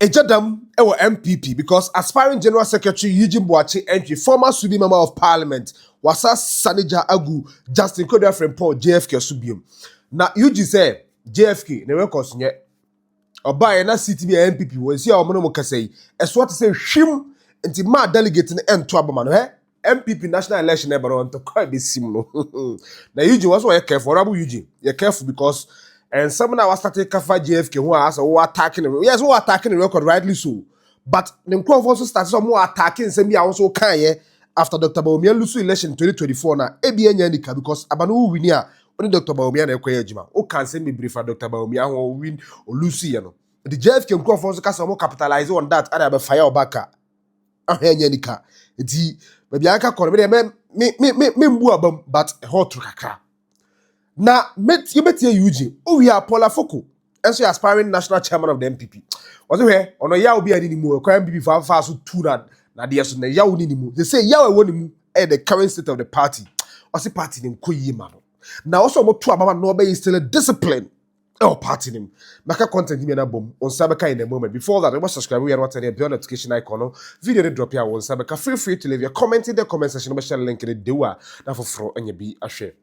Ejadam ewo MPP because aspiring General Secretary Eugene Antwi, former Subi Member of Parliament, wasa Sanija Agu, Justin Kodua Frempong, JFK Subium. Na Eugene say JFK ne records nye. Oba na CTB MPP we see a omo no kase. Eso to say hwim nti ma delegate ne ento abama no MPP national election e baro onto kwa be sim no. Na Eugene was so careful, Honorable Eugene. You careful because and some now started cover JFK who are so attacking him. Yes, who attacking the record rightly so. But the crowd also started some more attacking and me also can after Dr. Bawumia lose election 2024 na ABN Yanika because Abanu win here only Dr. Bawumia na ekwe ejima. O can send me brief for Dr. Bawumia who win or lose you know. The JFK crowd also can some capitalize on that and have fire baka. Yanika. The baby anka call me mbu abam but hot kakra. Na you met Eugene. Oh, we are Paula Foko. And so aspiring national chairman of the MPP. Was here on a yaw be any more. Crime be for fast to two na dear son. Yaw nimu. They say yaw wonimu at the current state of the party. Was a party in Kuyi man. Now also more two about no be still a discipline. Oh, party him. Maka content him na bomb on Sabeka in a moment. Before that, I was subscribe. We are not any beyond notification icon. Video drop here on Sabeka. Feel free to leave your comment in the comment section. Share link in the dewa. Now for throw and you be a share.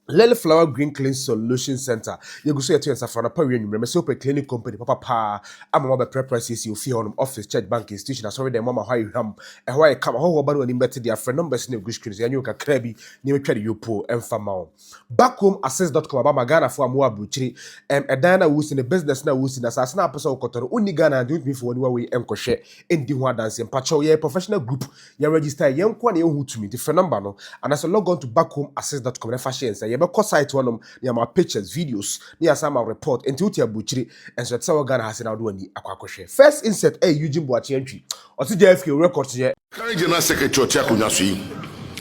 Lily Flower Green Clean Solution Center. You go see a two and Safran Power you remember so clinic company papa I'm a preferences you feel on office church bank institution sorry the mama how you and why come how about when better their friend numbers in the good screens and you can crabby near try you pull and farm back home access.com about Magana for more butchery and a dana who's in the business now who's in assassin episode cotton only Ghana do me for one way and crochet in the one dancing patrol yeah professional group you register young one who to me different number no and as a log on to backhomeaccess.com and fashion say you site one near my pictures, videos, near some report, and to butchery, and so that's how Ghana has now doing the aqua. First insert, Eugene Antwi, or to JFK records here. Current General Secretary Chakunyasi,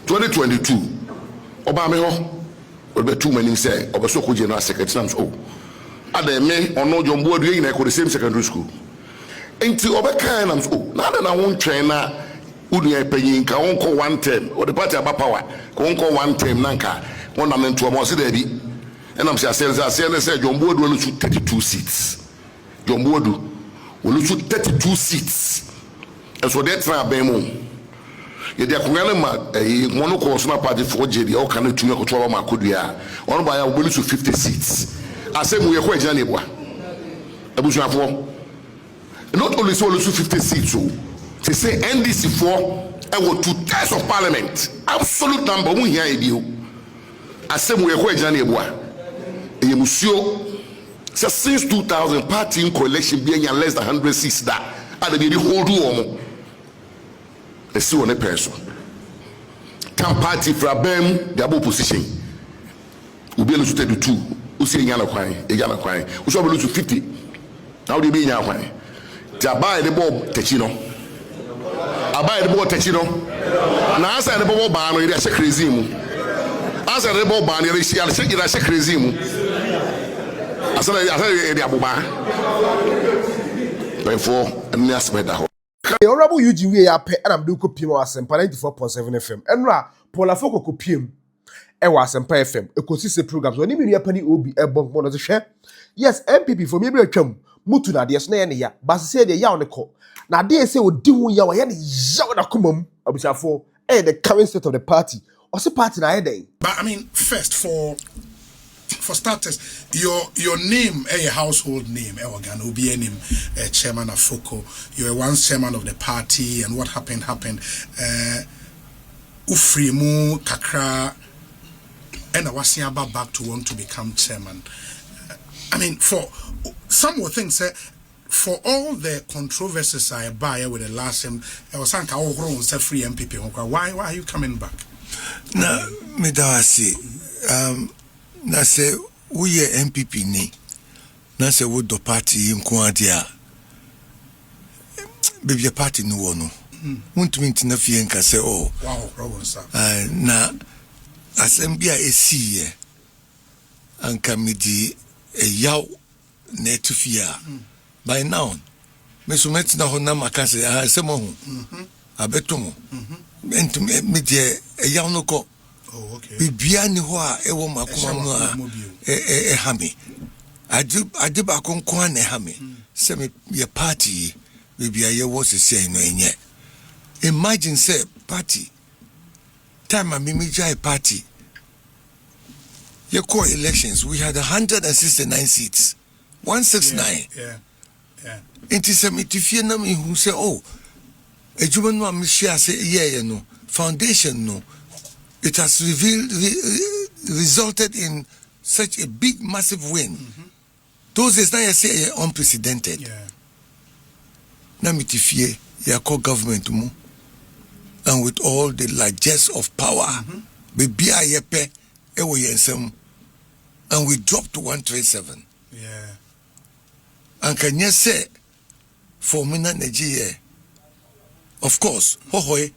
2022, Obama, will be too many say, or so General Secretary. Oh, are they me or no John Board in the same secondary school? Ain't you over kind of oh, now that I won't train now, Unia paying, can won't call one term, or the party about power, won't call one term, Nanka. One man to a more steady, and I'm saying, John Board will lose 32 seats. John Board will lose 32 seats. And so that's why I'm yet the Kuyanama, one course my party for JD, or can to make a trouble my Kudia, one by a will lose 50 seats. I said, we are quite Janibwa. Not only so lose 50 seats, so they say NDC 4 and what 2 tiers of parliament. Absolute number one here, you. I said we are quite Janibwa. A museo since 2000 party in coalition being less than 100 seats that are the whole room. Let's see on a person. Can party for a BEM, the opposition. We'll be able to take the two. We'll see Yana crying, a Yana crying. We shall be able to 50. Now they be Yana crying. To buy the ball, Techino. I buy the ball, Techino. Now I say the ball ban, it's a crazy. As a rebel band, you see, I say crazy. I said, Abuba. Therefore, and that's better. Honorable Eugene, we are pay and I'm doing Pimo as 94.7 FM. And Ra, Paula Foko Copium, Ewas and FM, a consistent programs. When you penny will be a bunk one of the share. Yes, MPP for me, a chum, Mutuna, dear Snaya, but say the Yawnako. Now, they say, would do Yawan Yawana Kumum, of for the current state of the party. What's the party na day? But I mean, first for starters, your name, a household name, will be a name, chairman of FOCO. You were once chairman of the party, and what happened. Ufrimu kakra, and I was back to want to become chairman. I mean, for some would think say, for all the controversies I buy with the last time, I was saying, free MPP. Why are you coming back? Na medawasi na se uye MPP ni na se wo do party nko adia bebia party no wono wontumi ntina fie nka se oh wow na asembia esiye anka midi yaw na etufia by now me so metina ho na maka se asemo ho abeto entum media yaw no ko bibia ni ho a ewo makoma no a hame ade ba konkon na hame se me ye party baby I was say no enye. Imagine say party time a mimija party. Your core elections, we had 169 seats. 169. Yeah. Anti-Semitic na me who say, oh, a German no Michelle say, yeah, no foundation, no. It has resulted in such a big, massive win. Those is now say unprecedented. Yeah. Na mitifie ya core government mu, and with all the largesse of power, baby ayepe ewo yensem, and we dropped to 137. Yeah. And can you say for me na Nigeria? Of course, hohoy,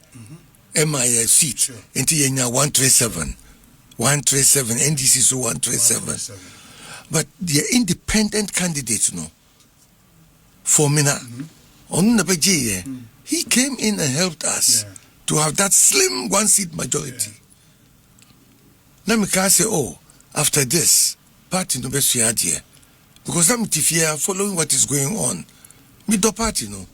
MIA seat, Sure. into yenya 137. 137, NDC so 137. But the independent candidates, no, for me na, on the he came in and helped us to have that slim one seat majority. Now me can say, oh, after this, party no best idea. Because I'm tifia following what is going on. Me do party no.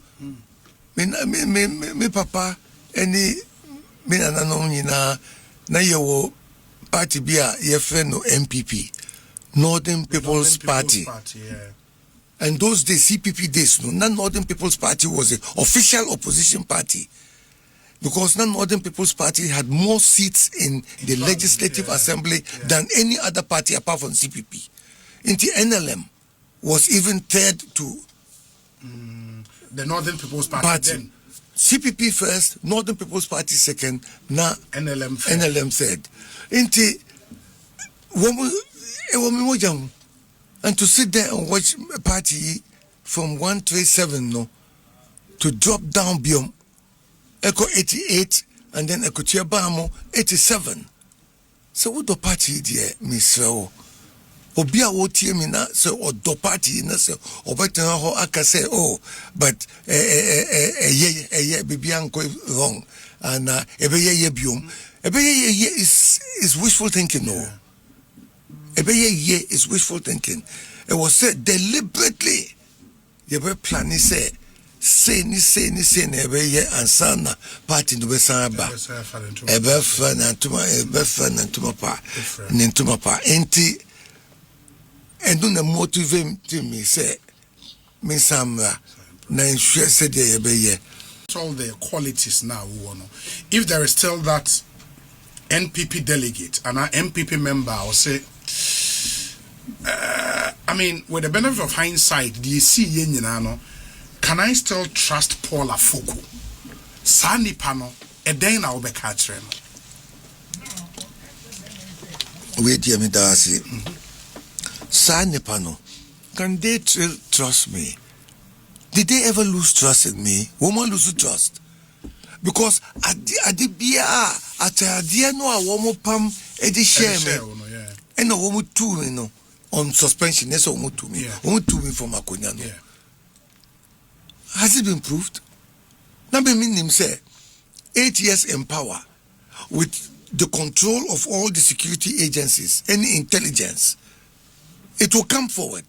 Me papa any me na no nyina na yewo party bia ye friend no MPP, Northern People's Party. And those days CPP days no, Northern People's Party was the official opposition party. Because Northern People's Party had more seats in the Legislative Assembly than any other party apart from CPP. Into NLM was even third to the Northern People's Party. Then. CPP first, Northern People's Party second, na NLM third. Into and to sit there and watch a party from 137 no to drop down beyond Echo 88 and then Echo Tiabamo 87. So what the party there, Miss Rao? Obia wotie me na say odo party na say obetena ho aka say oh but baby anko wrong and ebeye biom ebeye is wishful thinking no ebeye is wishful thinking. It was said deliberately you be planning say ni ebeye ansana party no be sanba ebe fa na ntuma pa enti. And don't motivate me, say, Miss Samra, nine said all the qualities now, if there is still that NPP delegate and an MPP member, I'll say, I mean, with the benefit of hindsight, do you see Yenano? Can I still trust Paul Afoko? Sani Pano, a day now be catching. Wait, dear me, Darcy. Sanepano, can they trust me? Did they ever lose trust in me? Woman lose trust. Because at the beer, at the no a woman pam edi share me. And a woman too, you know, on suspension. That's a woman to me. Woman to me from Akonya. Has it been proved? Now, me mean him say 8 years in power with the control of all the security agencies, any intelligence. It will come forward.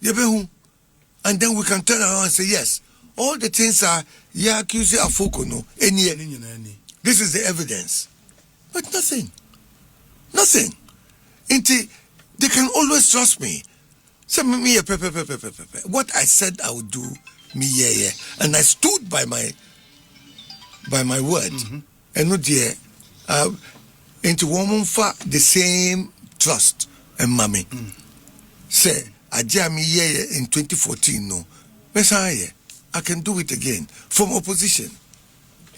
And then we can turn around and say, yes, all the things are, accusing Afoko, no, any. This is the evidence. But nothing. Nothing. They can always trust me. So, me, what I said I would do, me, and I stood by my word. And no, dear, into woman for the same trust and mommy. Say, I jam here in 2014, no. Messiah, I can do it again from opposition.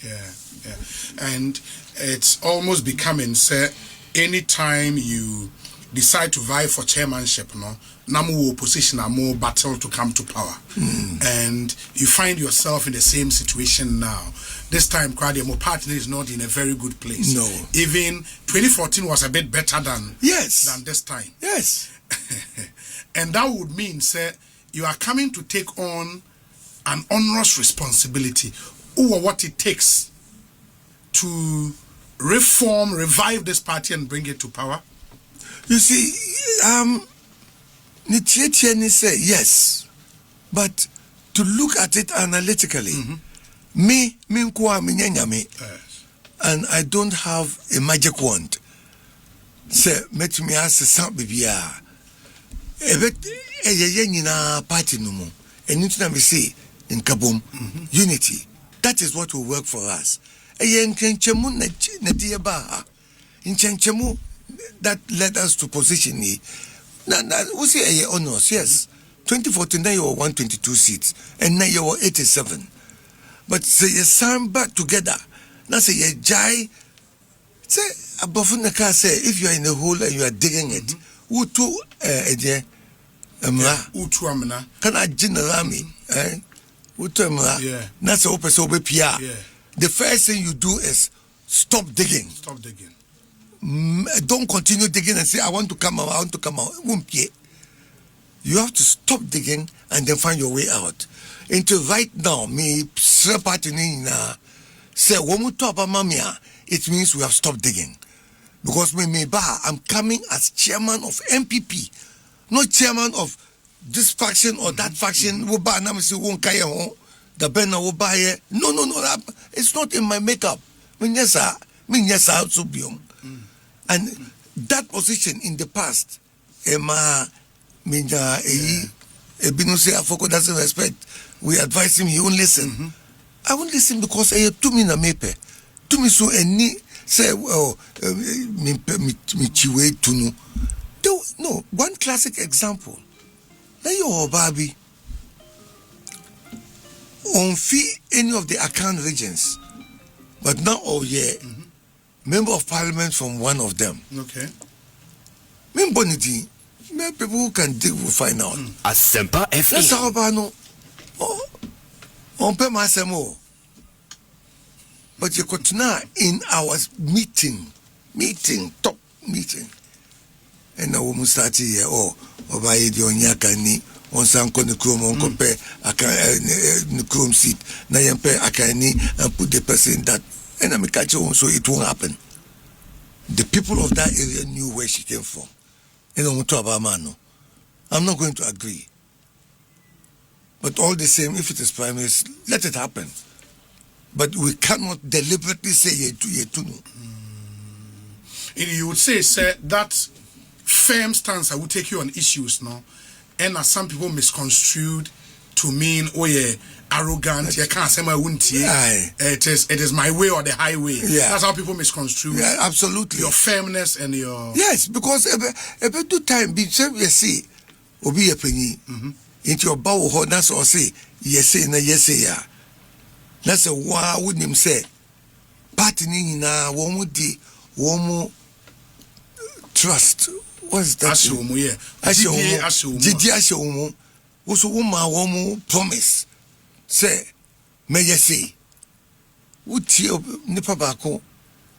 Yeah. And it's almost becoming, say, anytime you decide to vie for chairmanship, no, namu opposition are more battle to come to power. And you find yourself in the same situation now. This time, Kwadiamo party is not in a very good place. No. Even 2014 was a bit better than this time. Yes. And that would mean, say, you are coming to take on an onerous responsibility over what it takes to revive this party and bring it to power. You see, Nitietieni say yes, but to look at it analytically. Me nkwa me nyanyame. And I don't have a magic wand. Say, met me ask some bibia. Nyina party no more. And you know me say in Kabum unity. That is what will work for us. That led us to position we say honors, yes. 2014 now you were 122 seats and now you were 87. But say you stand back together. Now say you jai. Say above the car say if you are in a hole and you are digging it, who to Utu amna. Can I general me? Who to Yeah. That's a open so be Yeah. The first thing you do is stop digging. Stop digging. Don't continue digging and say I want to come out. I want to come out. You have to stop digging and then find your way out. Into right now, me say mamia. It means we have stopped digging, because I'm coming as chairman of MPP, not chairman of this faction or that faction. The banner will buy. No. It's not in my makeup. And that position in the past, Ebino say Afoko doesn't respect. We advise him, he won't listen. I won't listen because I have 2 minutes mepe. 2 minutes so any say chiwe tunu. No, one classic example. Now your baby on fee any of the account regions, but now member of parliament from one of them. Okay. Member Niti. People who can dig will find out. Asempa FM. That's how I know. On pay my more. But you continue in our top meeting. And now we start here. By the Onyakani, on Sanko Nikrum, on compare Nikrum seat. Now you pay Akani and put the person that. And I'm catch on, so it won't happen. The people of that area knew where she came from. I'm not going to agree. But all the same, if it is prime minister, let it happen. But we cannot deliberately say yetu. You would say, sir, that firm stance I will take you on issues now, and as some people misconstrued to mean arrogant. You can't say my it is my way or the highway. Yeah. That's how people misconstrue. Yeah, absolutely. Your firmness and your yes, because every time be say you see obi a penny into your bow ho that's or say yes ya. That's a why wouldn't him say party ni na womu trust. What's that? Ashomu, yeah. Ashomu. Also woman promise. Say, may you say, would you nipa bako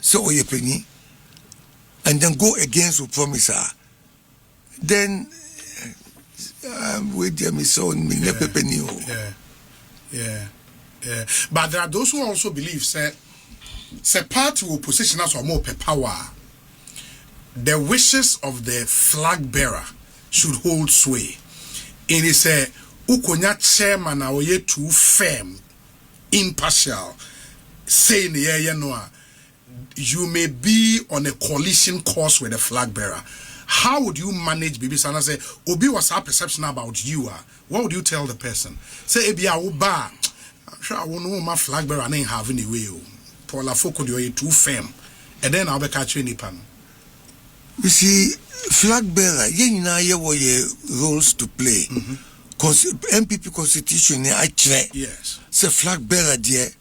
so oye penny and then go against who promise her? Then with them is on me never penny. Yeah. But there are those who also believe say party will position us for more power. The wishes of the flag bearer should hold sway. And he said, Ukonya chairman na oye too firm, impartial, saying you may be on a coalition course with the flag bearer. How would you manage Bibi Sana say, Obi was our perception about you? What would you tell the person? Say, Ebi Awuba, I'm sure I won't know my flag bearer ain't having a way. Paula Foko, you're too firm. And then I'll be catching Nipan. You see, flag bearer, ye roles to play. MPP constitution yes. Say flag bearer there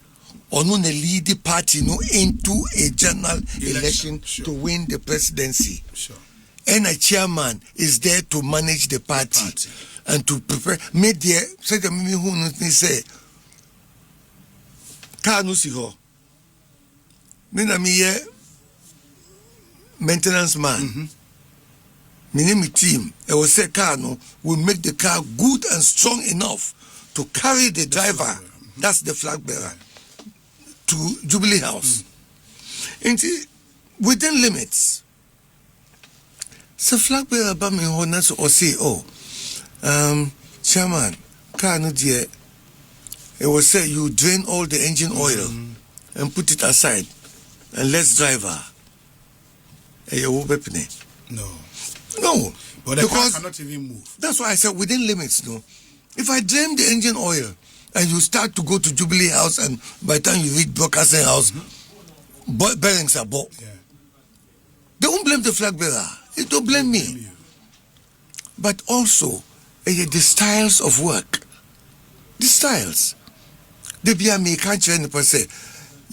or no lead the party no into a general election sure. To win the presidency. Sure. And a chairman is there to manage the party. And to prepare. Made there say the mimi who say Kanu si ho. Mina miye maintenance man. My name is team. I will say car will make the car good and strong enough to carry the driver. That's the flag bearer to Jubilee House. And within limits. So flag bearer about me honors or say, chairman, car no dear it will say you drain all the engine oil and put it aside and let's drive her. No. No. But the car cannot even move. That's why I said within limits, no. If I drain the engine oil and you start to go to Jubilee House and by the time you reach Broadcasting House, bearings are bought. Yeah. They won't blame the flag bearer. They don't blame me. But also, the styles of work. The styles. They be a me can't any person say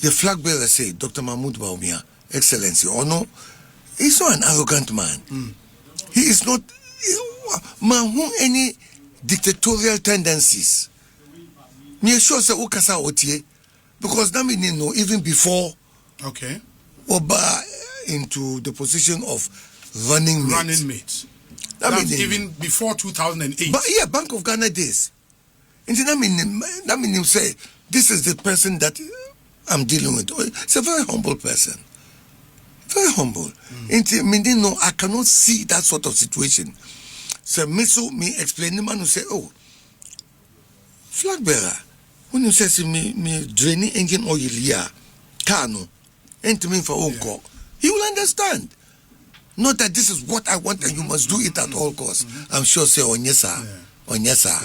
the flag bearer say Dr. Mahmoud Baumia, Excellency, or no, he's not an arrogant man. He is not man who any dictatorial tendencies. Me sure say ukasa otie because that meaning no even before Oba into the position of running mate. That's even before 2008. But yeah, Bank of Ghana days. And that meaning say this is the person that I'm dealing with. It's a very humble person. Very humble. Meaning no, I cannot see that sort of situation. So me explain the man who say, oh, flag bearer. When you say me draining engine oil here, car no, and to me for uncle, he will understand. Not that this is what I want and you must do it at all costs. I'm sure say on yes sir. On yes sir.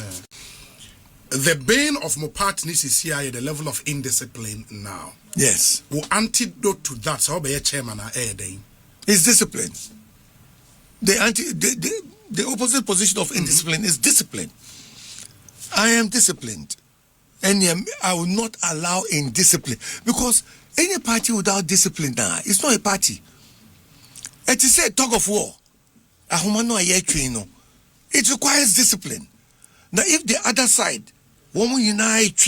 The bane of Mopartness is here at the level of indiscipline now. Yes. Who antidote to that, so be a chairman is discipline. The opposite position of indiscipline is discipline. I am disciplined. And I will not allow indiscipline. Because any party without discipline now, it's not a party. It is a tug of war. It requires discipline. Now, if the other side, one will unite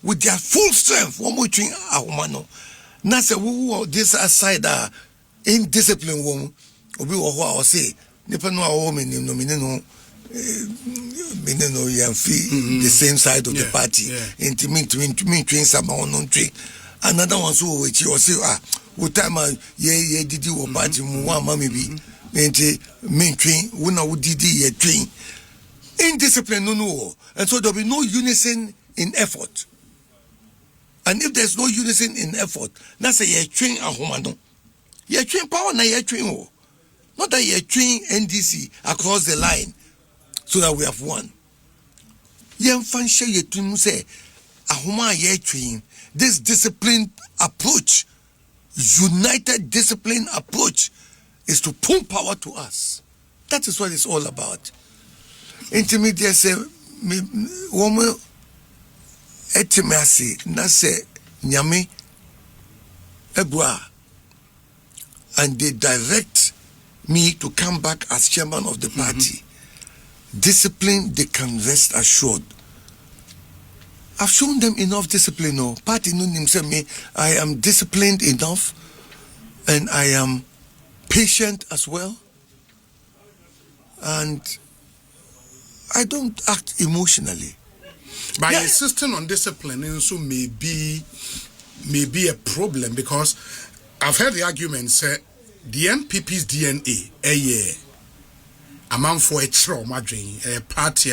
with their full strength, one will train ahumano. Now, say who this side are indisciplined woman, or be what I say, depending on woman, the same side of the party. Into me train someone on train. Another one so which you say, what time did you party one mommy be? Main train, when I would train. Indiscipline, no. And so there'll be no unison in effort. And if there's no unison in effort, that's a ye train a homano. Ye train power na ye train o. Not that ye train NDC across the line so that we have won. Ye fancy ye train say a homa ye train. This disciplined approach, united disciplined approach, is to pull power to us. That is what it's all about. Intermediate say woman etimacy na say nyame ebua, and they direct me to come back as chairman of the party. Discipline, they can rest assured. I've shown them enough discipline. No party no himself me. I am disciplined enough, and I am patient as well, and I don't act emotionally. By insisting on discipline also may be a problem, because I've heard the argument say the NPP's DNA a man for a trauma drain, a party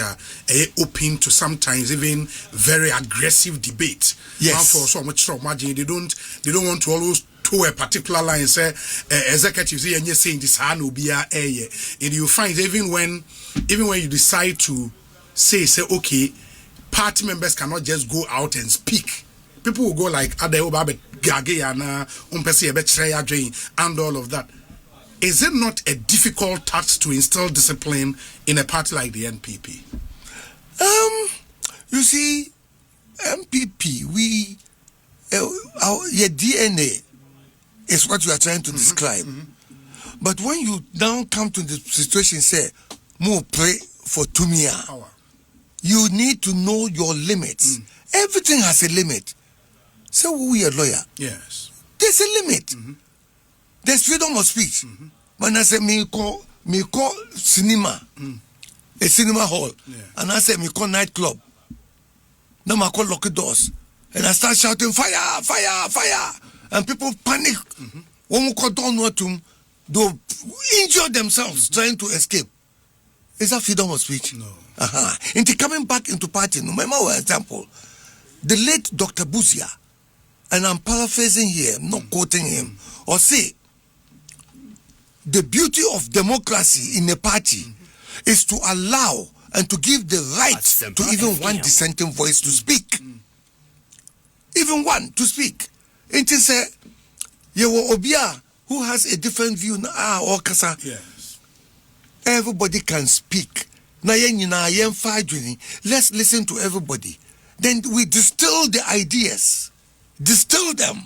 open to sometimes even very aggressive debate. Yes. Man for so much trauma drain, they don't want to always to a particular line say executives and you're saying this will be and you find even when you decide to say okay, party members cannot just go out and speak. People will go like and all of that. Is it not a difficult task to instill discipline in a party like the NPP? You see, MPP, our DNA is what you are trying to describe. But when you now come to the situation, say, more pray for Tumia, you need to know your limits. Everything has a limit. So we are lawyer. Yes. There's a limit. There's freedom of speech. When I say me call cinema, a cinema hall, and I say me call nightclub, now I call lock doors, and I start shouting fire, fire, fire, and people panic. When we call down what to, they injure themselves trying to escape. Is that freedom of speech? No. Into coming back into party, no matter what example, The late Dr. Buzia, and I'm paraphrasing here, not quoting him, or say, the beauty of democracy in a party is to allow and to give the right to even one dissenting voice to speak. Even one to speak. It is a Obia who has a different view or kasa. Yes. Everybody can speak. Let's listen to everybody. Then we distill the ideas, distill them,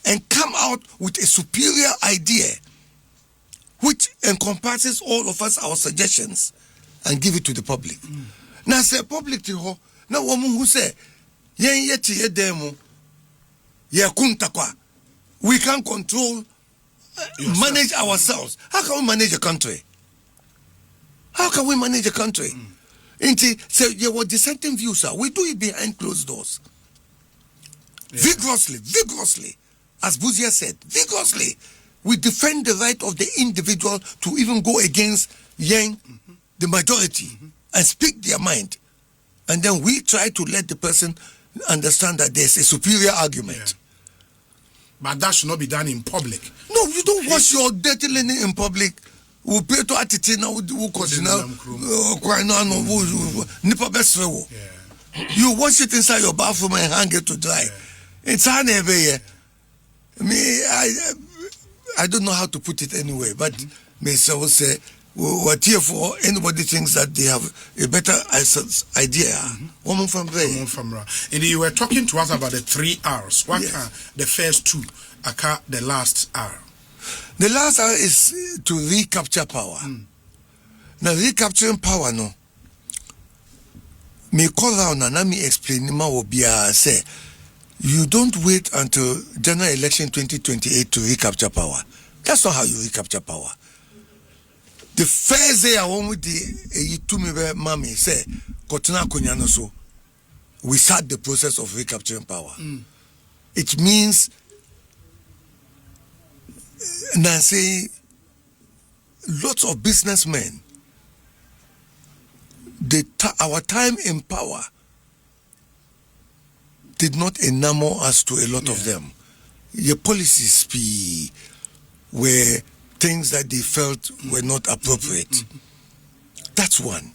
and come out with a superior idea which encompasses all of us, our suggestions, and give it to the public. Now, say public to ho, now woman who say, we can't control, manage ourselves. How can we manage a country? How can we manage a country? So there were dissenting views, sir. We do it behind closed doors. Vigorously, as Buzia said, vigorously. We defend the right of the individual to even go against the majority, and speak their mind. And then we try to let the person understand that there's a superior argument. Yeah. But that should not be done in public. No, you don't wash your dirty linen in public. We pay to attitude now. You wash it inside your bathroom and hang it to dry. It's I don't know how to put it anyway, but may so say what here for anybody thinks that they have a better idea. Woman from there. And you were talking to us about the 3 R's. What are the first 2? The last R. The last R is to recapture power. Now recapturing power, no. Me call down and let me explain. Ma will be say. You don't wait until general election 2028 to recapture power. That's not how you recapture power. The first day I want with the to me mommy say, so we start the process of recapturing power. It means Nancy, lots of businessmen, our time in power did not enamel us to a lot of them. Your policies were things that they felt were not appropriate. That's one.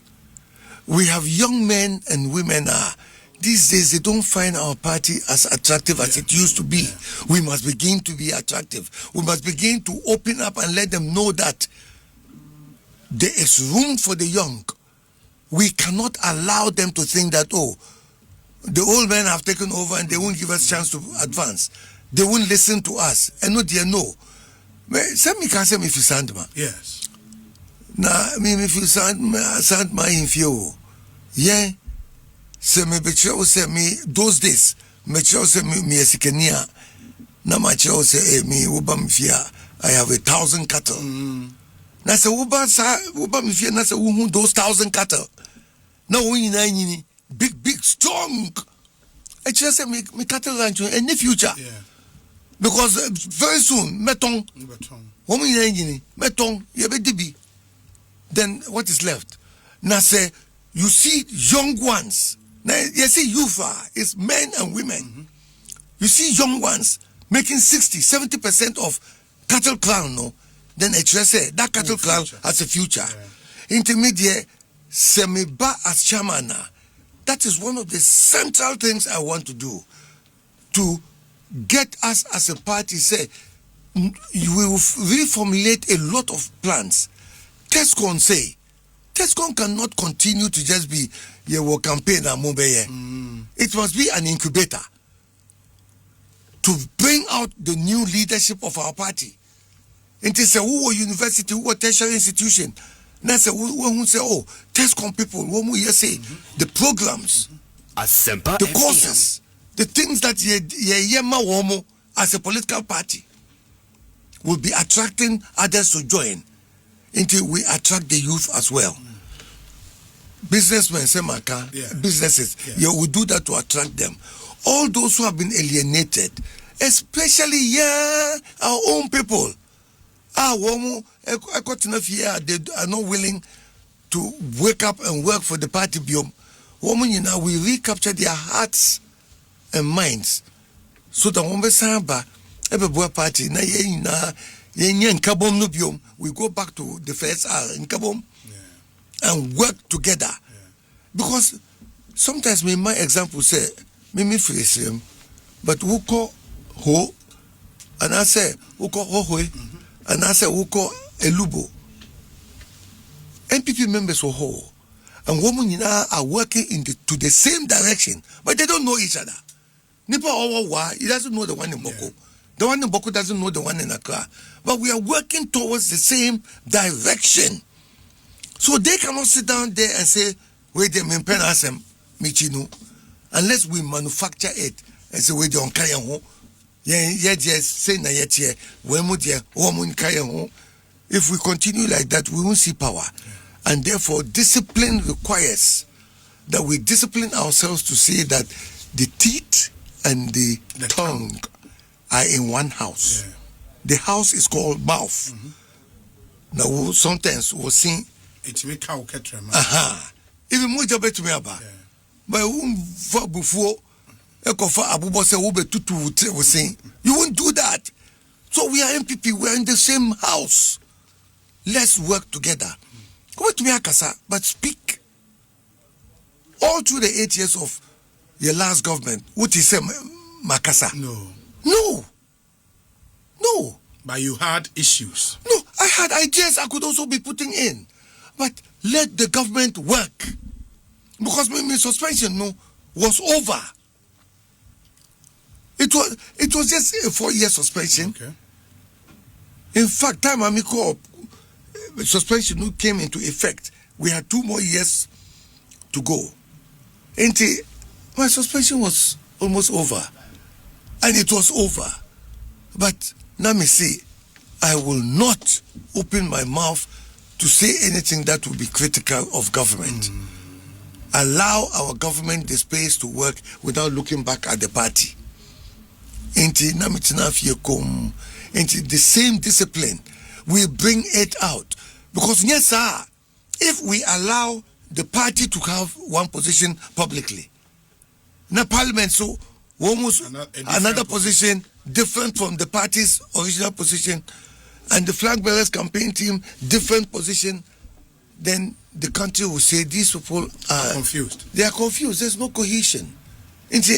We have young men and women these days they don't find our party as attractive as it used to be. We must begin to be attractive. We must begin to open up and let them know that there is room for the young. We cannot allow them to think that, the old men have taken over and they won't give us a chance to advance. They won't listen to us. And no, dear, no. Send me can say me if you send ma. Yes. Now, me if you send my infio. Yeah. Say me betrayal say me those days. Me betrayal say me esikenia. Na my betrayal say me uba mfia. I have 1,000 cattle. Na say uba mfia na say those 1,000 cattle. Na yini. Big, strong. I just say me cattle ranch in the future. Yeah. Because very soon, meton. Then what is left? Now say, you see young ones. Now you see youth it's men and women. You see young ones making 60-70% of cattle crown, no? Then I just say that cattle crown has a future. Intermediate, semi-ba as chairman. That is one of the central things I want to do, to get us as a party, say, you will reformulate a lot of plans. Tescon say, Tescon cannot continue to just be your campaign and move. It must be an incubator to bring out the new leadership of our party. It is a university, who tertiary institution. Now say who say, Tescon people, what we say, the programs, the courses, the things that ye as a political party will be attracting others to join until we attract the youth as well. Businessmen, businesses, we do that to attract them. All those who have been alienated, especially our own people. They are not willing to wake up and work for the party. We recapture their hearts and minds so that when we samba every party na yen kabom no biom, we go back to the first hour in kabom and work together. Because sometimes me my example say me face him, but who call ho and I say who call ho and I say who call elubo. NPP members were whole and women are working to the same direction, but they don't know each other. Nipa Owa, he doesn't know the one in Boko. The one in Boko doesn't know the one in Accra. But we are working towards the same direction. So they cannot sit down there and say, wait, they mean pen asem michinu, unless we manufacture it and say, wait, on kaya ho. Yeah, just say na yet here, if we continue like that, we won't see power. And therefore, discipline requires that we discipline ourselves to say that the teeth and the tongue are in one house. The house is called mouth. Now, sometimes we'll sing. It's me cow catcher. Even more job to me about. But before, Ekofa Abubo say Ube Tutu will sing. You won't do that. So we are MPP, we are in the same house. Let's work together. Come to me, Akasa, but speak. All through the 8 years of your last government, what is Makasa? No. But you had issues. No, I had ideas I could also be putting in. But let the government work. Because my suspension was over. It was just a 4-year suspension. Okay. In fact, time Amiko suspension came into effect. We had 2 more years to go. And my suspension was almost over. And it was over. But let me say, I will not open my mouth to say anything that will be critical of government. Allow our government the space to work without looking back at the party. Into the same discipline, we bring it out. Because yes, sir, if we allow the party to have one position publicly, now parliament so almost another position different from the party's original position, and the flag bearers campaign team different position, then the country will say these people are confused. They are confused. There's no cohesion. Into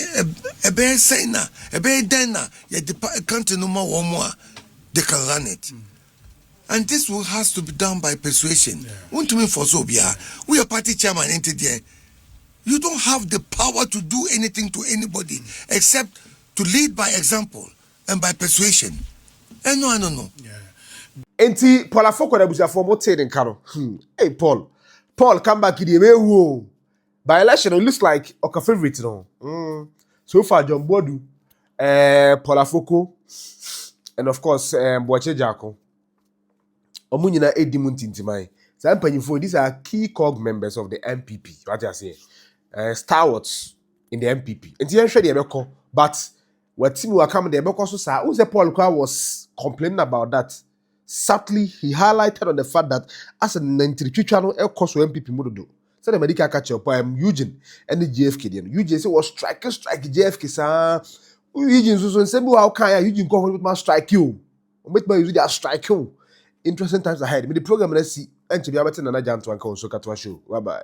a bear saying na, a bear dena, the country no more, they can run it. And this has to be done by persuasion. Want to mean for Sobia, we are party chairman into there. You don't have the power to do anything to anybody except to lead by example and by persuasion. And no. Enti Paul Afoko na busia for mote den karo. Hey Paul come back in the way. By election it looks like our favorite no. So far John Bodu, Paul Afoko, and of course Boache Jako. Omu nyina edi mu ntintimai. Sa mpanyimfo, these are key cog members of the MPP. What I say? Stalwarts in the MPP. Enti yen hwe de ebeko, but what team will come there because so sir, who say Paul Kwa was complaining about that. Sadly, he highlighted on the fact that as a 93 channel course MPP mudo. So the medical catch up Eugene and the JFK then. Eugene say was strike JFK sir. Eugene so say how can Eugene go with my strike you? Make my use strike you. Interesting times ahead. Me the program let's see and to be able to Nana Janto and Konso Katwa show. Bye bye.